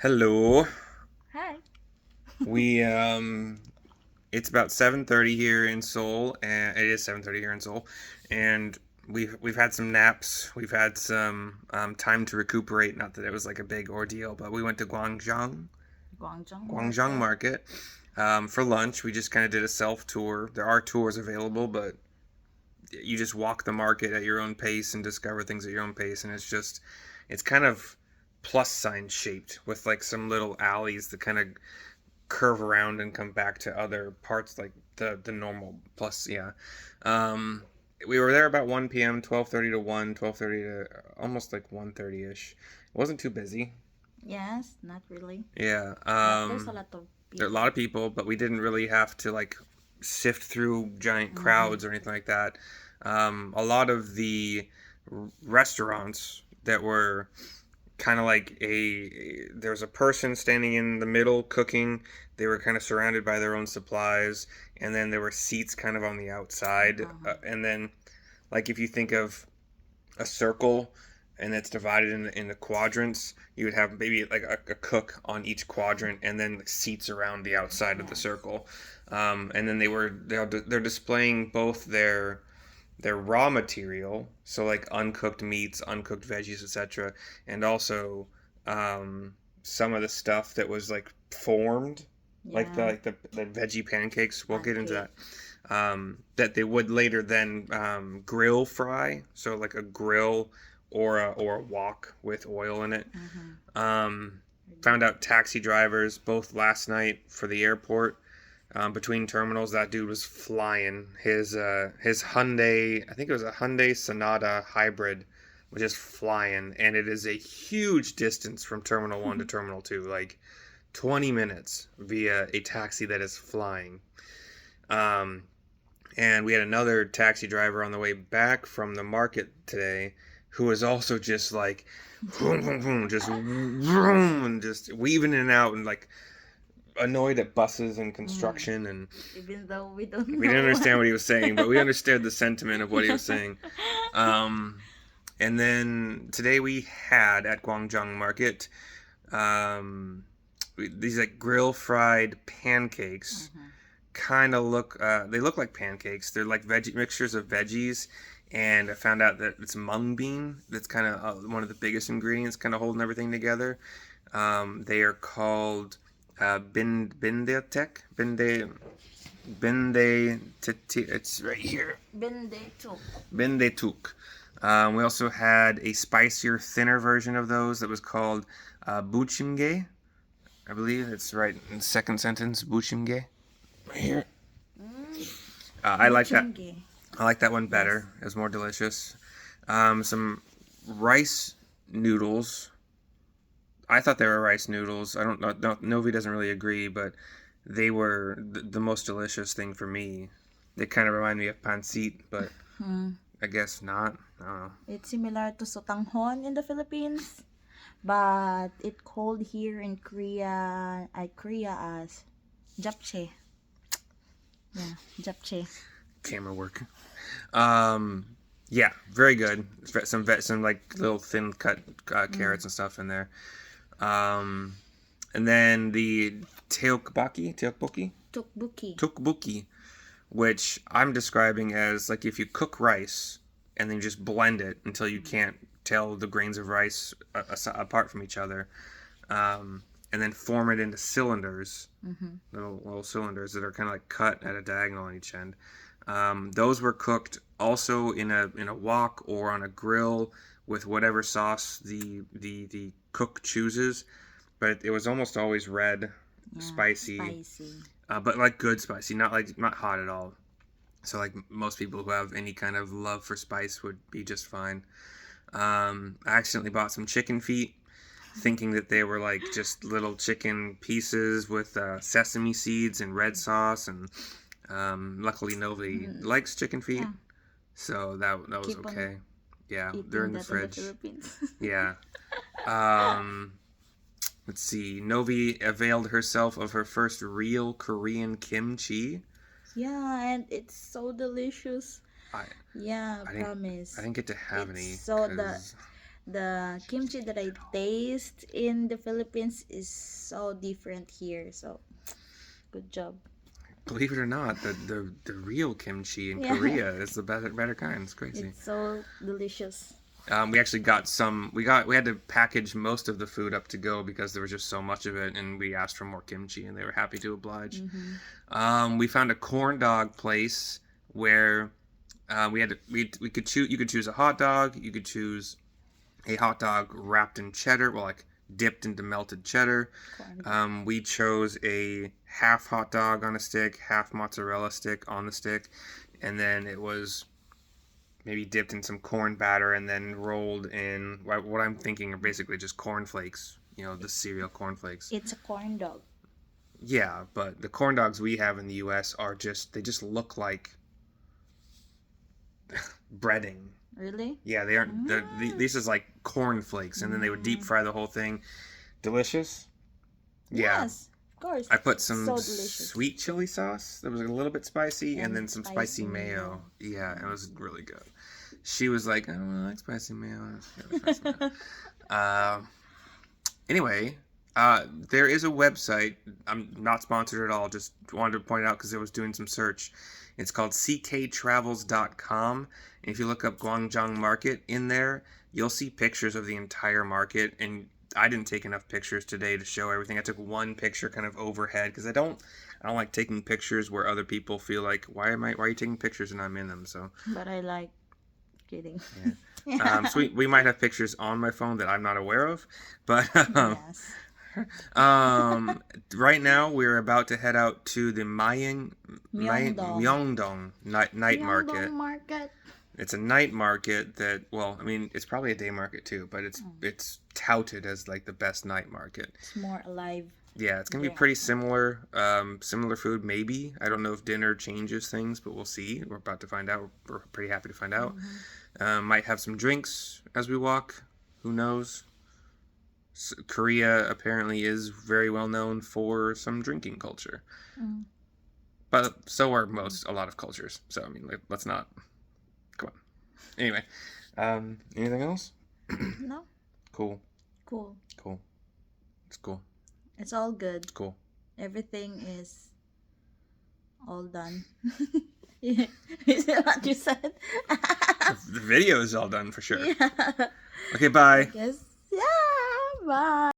Hello. Hi. We it's about 7:30 here in Seoul, and it is 7:30 here in Seoul, and we've had some naps. We've had some time to recuperate. Not that it was like a big ordeal, but we went to Gwangjang Gwangjang Market. Market, for lunch. We just kind of did a self tour. There are tours available, but you just walk the market at your own pace and discover things at your own pace, and it's kind of plus sign shaped with like some little alleys that kind of curve around and come back to other parts like the normal plus. Yeah. um we were there about 1 p.m, 12:30 to 1, 12:30 to almost like 1:30 ish. It wasn't too busy. Yes, not really. Yeah. But there's a lot of There are a lot people. of people, but we didn't really have to like sift through giant Mm-hmm. crowds or anything like that. A lot of the restaurants that were kind of like there's a person standing in the middle cooking. They were kind of surrounded by their own supplies, and then there were seats kind of on the outside. Uh-huh. And then, like, if you think of a circle and it's divided into quadrants, you would have maybe like a cook on each quadrant, and then seats around the outside of the Yes. circle. And then they're displaying both their raw material, so like uncooked meats, uncooked veggies, etc., and also some of the stuff that was like formed, like the Yeah. the veggie pancakes. We'll get into Pancake. that. That they would later then grill fry, so like a grill or a wok with oil in it. Mm-hmm. Um, Found out taxi drivers both last night for the airport, between terminals. That dude was flying. His Hyundai, I think it was a Hyundai Sonata hybrid, was just flying, and it is a huge distance from Terminal One to Terminal Two, like 20 minutes via a taxi that is flying. Um, and we had another taxi driver on the way back from the market today who was also just like boom, boom, boom, just vroom, and just weaving in and out, and like annoyed at buses and Mm-hmm. construction. And Even though we don't we didn't know. understand what he was saying, but we understood the sentiment of what he was saying. Um, and then today we had at Gwangjang Market, um, these like grill fried pancakes. Mm-hmm. Kind of they look like pancakes. They're like veggie mixtures of veggies. And I found out that it's mung bean. That's kind of one of the biggest ingredients, kind of holding everything together. They are called binde titi. It's right here. Been there too. Binde tuk. We also had a spicier, thinner version of those that was called buchimge. I believe it's right in the second sentence. Buchimge. Right here. Mm. I like that. Buchimge. I like that one Yes. better. It was more delicious. Some rice noodles. I thought they were rice noodles. I don't know. No, Novi doesn't really agree, but they were the most delicious thing for me. They kind of remind me of pancit, but Hmm. I guess not. I don't know. It's similar to sotanghon in the Philippines, but it called here in Korea as japchae. Yeah, japchae. Camera work. Um, yeah, very good. Some like little thin cut Mm. carrots and stuff in there. Um, and then the Tteokbokki. tukbuki, which I'm describing as like if you cook rice and then just blend it until you can't tell the grains of rice apart from each other, and then form it into cylinders, Mm-hmm. little cylinders that are kind of like cut at a diagonal on each end. Those were cooked also in a wok or on a grill with whatever sauce the cook chooses, but it was almost always red, Yeah, spicy, spicy. but like good spicy, not hot at all. So like most people who have any kind of love for spice would be just fine. I accidentally bought some chicken feet, thinking that they were like just little chicken pieces with sesame seeds and red sauce, and luckily nobody Mm, likes chicken feet, yeah, so that was keep on okay. Yeah, they're eating in the that in the fridge. Philippines. Yeah. Um, let's see. Novi availed herself of her first real Korean kimchi. Yeah, and it's so delicious. I Yeah, I didn't I promise. didn't get to have It's any so because the kimchi that I taste in the Philippines is so different here. So, good job. Believe it or not, the real kimchi in Yeah. Korea is the better kind. It's crazy. It's so delicious. We actually got some. We had to package most of the food up to go because there was just so much of it, and we asked for more kimchi, and they were happy to oblige. We found a corn dog place where we could choose. You could choose a hot dog. You could choose a hot dog wrapped in cheddar, well, like dipped into melted cheddar. We chose a half hot dog on a stick, half mozzarella stick on the stick, and then it was maybe dipped in some corn batter and then rolled in what I'm thinking are basically just cornflakes. You know, the cereal cornflakes. It's a corn dog. Yeah, but the corn dogs we have in the U.S. they just look like breading. Really? Yeah, they aren't. This is like cornflakes, and then they would deep fry the whole thing. Delicious. Yeah. Yes, of course. I put some So delicious. sweet chili sauce that was a little bit spicy, and then some spicy spicy mayo. Yeah, it was really good. She was like, I don't really like spicy mayo. Anyway, there is a website. I'm not sponsored at all. Just wanted to point it out because I was doing some search. It's called cktravels.com. And if you look up Gwangjang Market in there, you'll see pictures of the entire market. And I didn't take enough pictures today to show everything. I took one picture kind of overhead because I don't like taking pictures where other people feel like, why are you taking pictures and I'm in them? So. But I like kidding. Yeah. So we might have pictures on my phone that I'm not aware of, but Yes. right now we're about to head out to the Myeongdong. night market. Myeongdong Market. It's a night market that, well, I mean, it's probably a day market too, but it's touted as like the best night market. It's more alive. Yeah, it's gonna be pretty similar. Similar food, maybe. I don't know if dinner changes things, but we'll see. We're about to find out. We're pretty happy to find out. Might have some drinks as we walk. Who knows? Korea apparently is very well known for some drinking culture, but so are a lot of cultures. So I mean, let's not. Come on. Anyway, anything else? No. Cool. It's cool. It's all good. Cool. Everything is all done. Is that what you said? The video is all done for sure. Yeah. Okay, bye. Yes. Yeah. Bye.